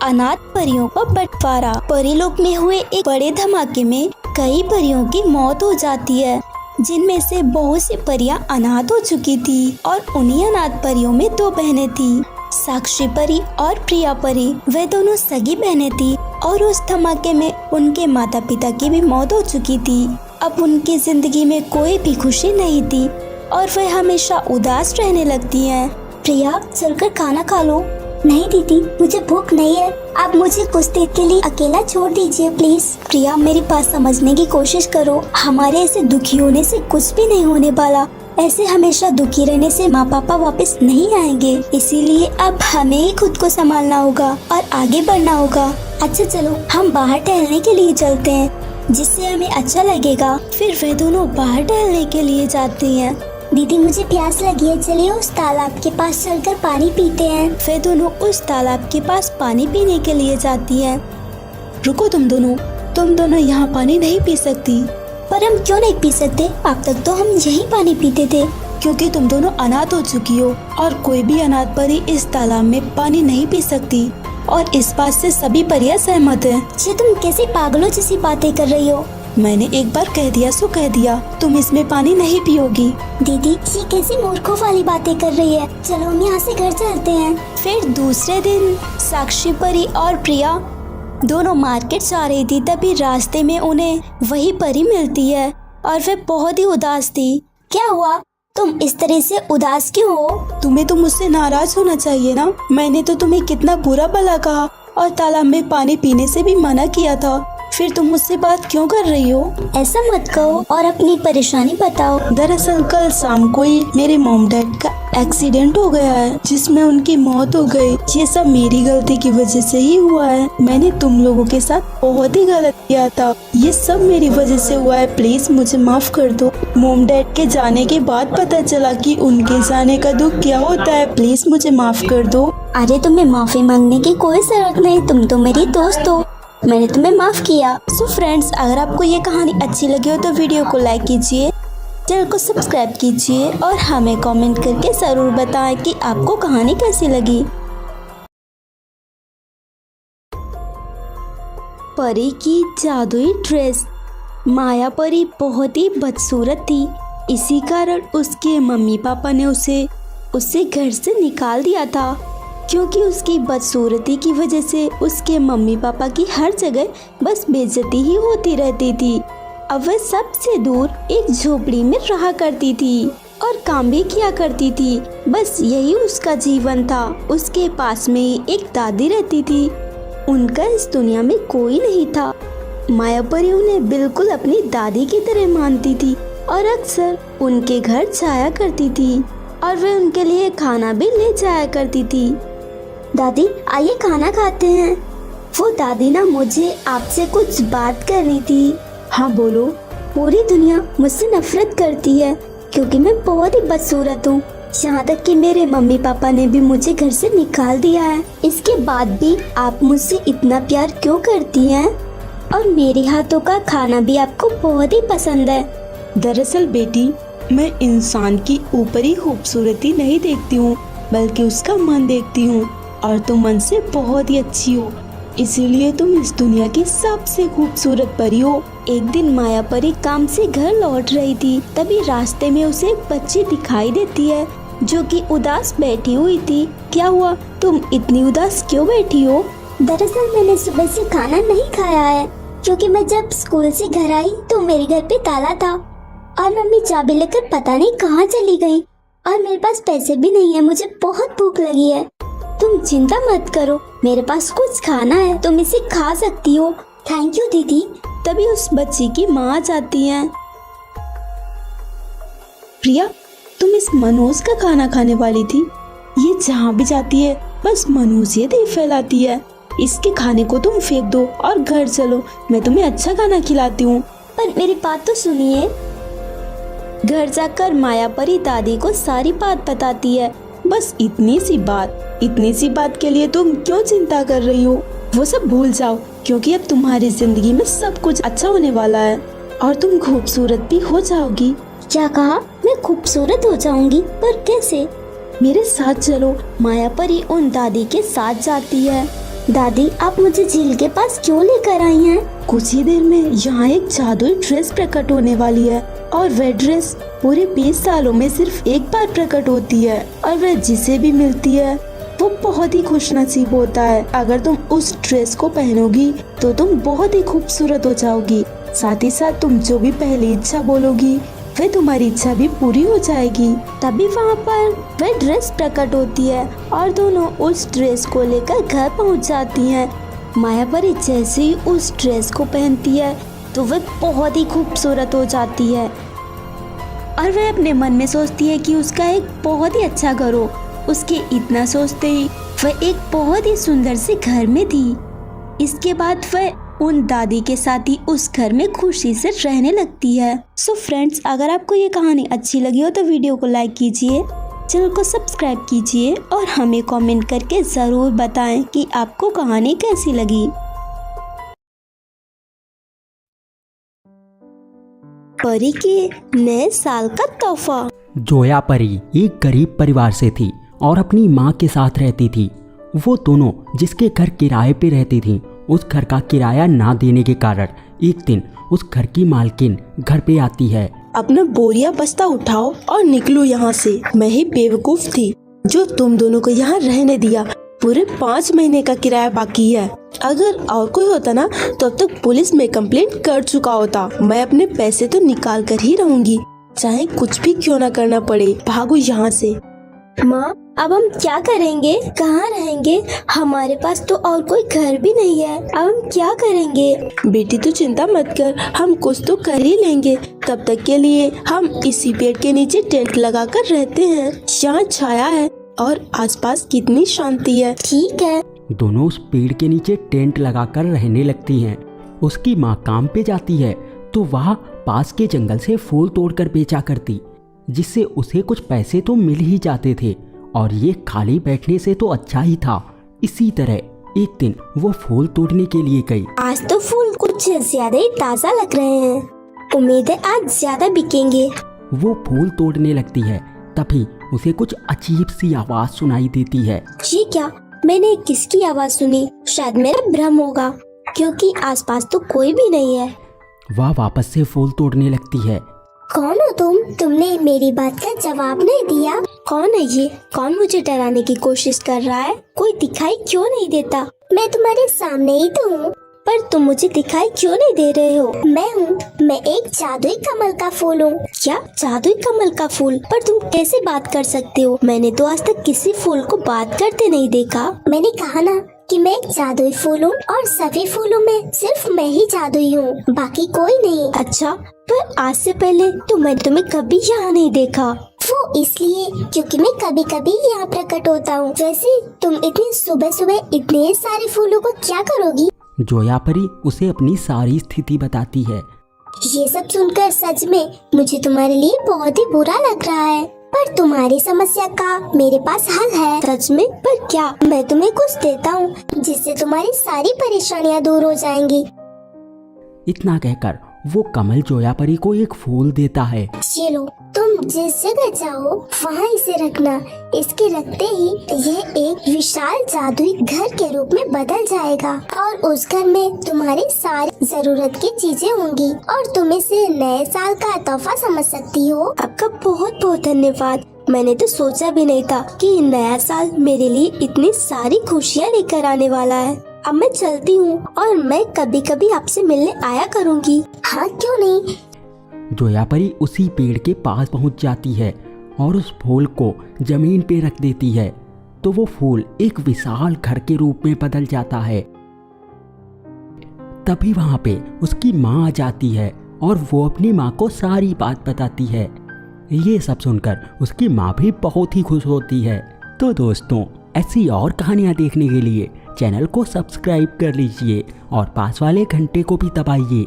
अनाथ परियों का बंटवारा। परीलोक में हुए एक बड़े धमाके में कई परियों की मौत हो जाती है, जिनमें से बहुत सी परियां अनाथ हो चुकी थी और उन्हीं अनाथ परियों में दो बहनें थी, साक्षी परी और प्रिया परी। वे दोनों सगी बहनें थी और उस धमाके में उनके माता पिता की भी मौत हो चुकी थी। अब उनकी जिंदगी में कोई भी खुशी नहीं थी और वे हमेशा उदास रहने लगती हैं। प्रिया, चलकर खाना खा लो। नहीं दीदी, मुझे भूख नहीं है। आप मुझे कुछ देर के लिए अकेला छोड़ दीजिए प्लीज। प्रिया, मेरी बात समझने की कोशिश करो। हमारे ऐसे दुखी होने से कुछ भी नहीं होने वाला। ऐसे हमेशा दुखी रहने से माँ पापा वापस नहीं आएंगे, इसीलिए अब हमें ही खुद को संभालना होगा और आगे बढ़ना होगा। अच्छा चलो, हम बाहर टहलने के लिए चलते हैं, जिससे हमें अच्छा लगेगा। फिर वे दोनों बाहर टहलने के लिए जाती हैं। दीदी, मुझे प्यास लगी है, चलिए उस तालाब के पास चलकर पानी पीते हैं। वे दोनों उस तालाब के पास पानी पीने के लिए जाती हैं। रुको, तुम दोनों यहाँ पानी नहीं पी सकती। पर हम क्यों नहीं पी सकते? अब तक तो हम यही पानी पीते थे। क्योंकि तुम दोनों अनाथ हो चुकी हो और कोई भी अनाथ परी इस तालाब में पानी नहीं पी सकती, और इस बात से सभी परियां सहमत हैं। ये तुम कैसे पागलों जैसी बातें कर रही हो? मैंने एक बार कह दिया सो कह दिया, तुम इसमें पानी नहीं पियोगी। दीदी, ये कैसी मूर्खों वाली बातें कर रही है। चलो हम यहाँ से घर चलते हैं। फिर दूसरे दिन साक्षी परी और प्रिया दोनों मार्केट जा रही थी, तभी रास्ते में उन्हें वही परी मिलती है और वे बहुत ही उदास थी। क्या हुआ? तुम इस तरह से उदास क्यों हो? तुम्हें तो मुझसे नाराज होना चाहिए ना। मैंने तो तुम्हें कितना बुरा भला कहा और तालाब में पानी पीने से भी मना किया था, फिर तुम मुझसे बात क्यों कर रही हो? ऐसा मत कहो और अपनी परेशानी बताओ। दरअसल कल शाम को ही मेरे मॉम डैड का एक्सीडेंट हो गया है, जिसमें उनकी मौत हो गई। ये सब मेरी गलती की वजह से ही हुआ है। मैंने तुम लोगों के साथ बहुत ही गलत किया था। ये सब मेरी वजह से हुआ है, प्लीज मुझे माफ कर दो। मॉम डैड के जाने के बाद पता चला कि उनके जाने का दुख क्या होता है। प्लीज मुझे माफ कर दो। अरे, तुम्हें माफी मांगने की कोई जरूरत नहीं, तुम तो मेरी दोस्त हो, मैंने तुम्हें माफ किया। सो फ्रेंड्स, अगर आपको ये कहानी अच्छी लगी हो तो वीडियो को लाइक कीजिए, चैनल को सब्सक्राइब कीजिए और हमें कमेंट करके जरूर बताएं कि आपको कहानी कैसी लगी। परी की जादुई ड्रेस। माया परी बहुत ही बदसूरत थी, इसी कारण उसके मम्मी पापा ने उसे घर से निकाल दिया था, क्योंकि उसकी बदसूरती की वजह से उसके मम्मी पापा की हर जगह बस बेइज्जती ही होती रहती थी। अब वह सबसे दूर एक झोपड़ी में रहा करती थी और काम भी किया करती थी। बस यही उसका जीवन था। उसके पास में ही एक दादी रहती थी, उनका इस दुनिया में कोई नहीं था। माया परी उन्हें बिल्कुल अपनी दादी की तरह मानती थी और अक्सर उनके घर जाया करती थी और वे उनके लिए खाना भी ले जाया करती थी। दादी, आइए खाना खाते हैं। वो दादी ना, मुझे आपसे कुछ बात करनी थी। हाँ बोलो। पूरी दुनिया मुझसे नफरत करती है क्योंकि मैं बहुत ही बदसूरत हूँ। यहाँ तक कि मेरे मम्मी पापा ने भी मुझे घर से निकाल दिया है। इसके बाद भी आप मुझसे इतना प्यार क्यों करती हैं? और मेरे हाथों का खाना भी आपको बहुत ही पसंद है। दरअसल बेटी, मैं इंसान की ऊपरी खूबसूरती नहीं देखती हूँ, बल्कि उसका मन देखती हूँ, और तुम मन से बहुत ही अच्छी हो, इसीलिए तुम इस दुनिया की सबसे खूबसूरत परी हो। एक दिन माया परी काम से घर लौट रही थी, तभी रास्ते में उसे एक बच्ची दिखाई देती है जो कि उदास बैठी हुई थी। क्या हुआ, तुम इतनी उदास क्यों बैठी हो? दरअसल मैंने सुबह से खाना नहीं खाया है, क्योंकि मैं जब स्कूल से घर आई तो मेरे घर पे ताला था और मम्मी चाबी लेकर पता नहीं कहाँ चली गई, और मेरे पास पैसे भी नहीं है। मुझे बहुत भूख लगी है। तुम चिंता मत करो, मेरे पास कुछ खाना है, तुम इसे खा सकती हो। थैंक यू दीदी। तभी उस बच्ची की माँ आ जाती है। प्रिया, तुम इस मनोज का खाना खाने वाली थी। ये जहाँ भी जाती है बस मनोजियत फैलाती है। इसके खाने को तुम फेंक दो और घर चलो, मैं तुम्हें अच्छा खाना खिलाती हूँ। पर मेरी बात तो सुनिए। घर जाकर माया परी दादी को सारी बात बताती है। बस इतनी सी बात के लिए तुम क्यों चिंता कर रही हो? वो सब भूल जाओ, क्योंकि अब तुम्हारी जिंदगी में सब कुछ अच्छा होने वाला है और तुम खूबसूरत भी हो जाओगी। क्या कहा? मैं खूबसूरत हो जाऊंगी? पर कैसे? मेरे साथ चलो। माया परी उन दादी के साथ जाती है दादी, आप मुझे झील के पास क्यों लेकर आई हैं? कुछ ही देर में यहाँ एक जादुई ड्रेस प्रकट होने वाली है और वह ड्रेस पूरे 20 सालों में सिर्फ एक बार प्रकट होती है और वह जिसे भी मिलती है वो बहुत ही खुशनसीब होता है। अगर तुम उस ड्रेस को पहनोगी तो तुम बहुत ही खूबसूरत हो जाओगी। साथ ही साथ तुम जो भी पहली इच्छा बोलोगी वह तुम्हारी इच्छा भी पूरी हो जाएगी। तभी वहाँ पर वह ड्रेस प्रकट होती है और दोनों उस ड्रेस को लेकर घर पहुँच जाती हैं। माया परी जैसे ही उस ड्रेस को पहनती है तो वह बहुत ही खूबसूरत हो जाती है और वह अपने मन में सोचती है कि उसका एक बहुत ही अच्छा घर हो। उसके इतना सोचते ही वह एक बहुत ही सुंदर से घर में थी। इसके बाद वह उन दादी के साथ ही उस घर में खुशी से रहने लगती है। सो फ्रेंड्स, अगर आपको ये कहानी अच्छी लगी हो तो वीडियो को लाइक कीजिए, चैनल को सब्सक्राइब कीजिए और हमें कमेंट करके ज़रूर बताएं कि आपको कहानी कैसी लगी। परी के नए साल का तोहफा। जोया परी एक गरीब परिवार से थी और अपनी माँ के साथ रहती थी। वो दोनों जिसके घर किराए पे रहती थीं, उस घर का किराया ना देने के कारण एक दिन उस घर की मालकिन घर पे आती है। अपना बोरिया बस्ता उठाओ और निकलो यहाँ से। मैं ही बेवकूफ थी जो तुम दोनों को यहाँ रहने दिया। पूरे 5 महीने का किराया बाकी है। अगर और कोई होता ना तो अब तक पुलिस में कंप्लेंट कर चुका होता। मैं अपने पैसे तो निकाल कर ही रहूंगी, चाहे कुछ भी क्यों ना करना पड़े। भागो यहाँ से। माँ, अब हम क्या करेंगे? कहाँ रहेंगे? हमारे पास तो और कोई घर भी नहीं है। अब हम क्या करेंगे? बेटी तू चिंता मत कर, हम कुछ तो कर ही लेंगे। तब तक के लिए हम इसी पेड़ के नीचे टेंट लगाकर रहते हैं। यहाँ छाया है और आसपास कितनी शांति है। ठीक है। दोनों उस पेड़ के नीचे टेंट लगाकर रहने लगती हैं। उसकी माँ काम पे जाती है तो वह पास के जंगल से फूल तोड़कर बेचा करती, जिससे उसे कुछ पैसे तो मिल ही जाते थे और ये खाली बैठने से तो अच्छा ही था। इसी तरह एक दिन वो फूल तोड़ने के लिए गई। आज तो फूल कुछ ज्यादा ही ताज़ा लग रहे हैं। उम्मीद है आज ज्यादा बिकेंगे। वो फूल तोड़ने लगती है, तभी उसे कुछ अजीब सी आवाज सुनाई देती है। ये क्या? मैंने किसकी आवाज सुनी? शायद मेरा भ्रम होगा, क्योंकि आसपास तो कोई भी नहीं है। वह वापस से फूल तोड़ने लगती है। कौन हो तुम? तुमने मेरी बात का जवाब नहीं दिया। कौन है ये? कौन मुझे डराने की कोशिश कर रहा है? कोई दिखाई क्यों नहीं देता? मैं तुम्हारे सामने ही तो हूँ, पर तुम मुझे दिखाई क्यों नहीं दे रहे हो? मैं एक जादुई कमल का फूल हूँ। क्या? जादुई कमल का फूल? पर तुम कैसे बात कर सकते हो? मैंने तो आज तक किसी फूल को बात करते नहीं देखा। मैंने कहा ना कि मैं एक जादुई फूल हूँ और सभी फूलों में सिर्फ मैं ही जादुई हूँ, बाकी कोई नहीं। अच्छा, पर आज से पहले तो मैं तुम्हें कभी यहाँ नहीं देखा। वो इसलिए क्योंकि मैं कभी कभी यहाँ प्रकट होता हूँ। वैसे तुम इतनी सुबह सुबह इतने सारे फूलों को क्या करोगी? जोया परी उसे अपनी सारी स्थिति बताती है। ये सब सुनकर सच में मुझे तुम्हारे लिए बहुत ही बुरा लग रहा है, पर तुम्हारी समस्या का मेरे पास हल है। सच में? पर क्या? मैं तुम्हें कुछ देता हूँ जिससे तुम्हारी सारी परेशानियाँ दूर हो जाएंगी। इतना कहकर वो कमल जोया परी को एक फूल देता है। चलो, तुम जिस जगह जाओ वहाँ इसे रखना। इसके रखते ही यह एक विशाल जादुई घर के रूप में बदल जाएगा और उस घर में तुम्हारी सारी जरूरत की चीजें होंगी और तुम इसे नए साल का तोहफा समझ सकती हो। आपका बहुत बहुत धन्यवाद। मैंने तो सोचा भी नहीं था कि नया साल मेरे लिए इतनी सारी खुशियाँ लेकर आने वाला है। अब मैं चलती हूँ और मैं कभी कभी आपसे मिलने आया करूँगी। हाँ, क्यों नहीं। जोया परी उसी पेड़ के पास पहुंच जाती है और उस फूल को जमीन पे रख देती है, तो वो फूल एक विशाल घर के रूप में बदल जाता है। तभी वहां पे उसकी माँ आ जाती है और वो अपनी माँ को सारी बात बताती है। ये सब सुनकर उसकी माँ भी बहुत ही खुश होती है। तो दोस्तों, ऐसी और कहानियाँ देखने के लिए चैनल को सब्सक्राइब कर लीजिए और पास वाले घंटे को भी दबाइए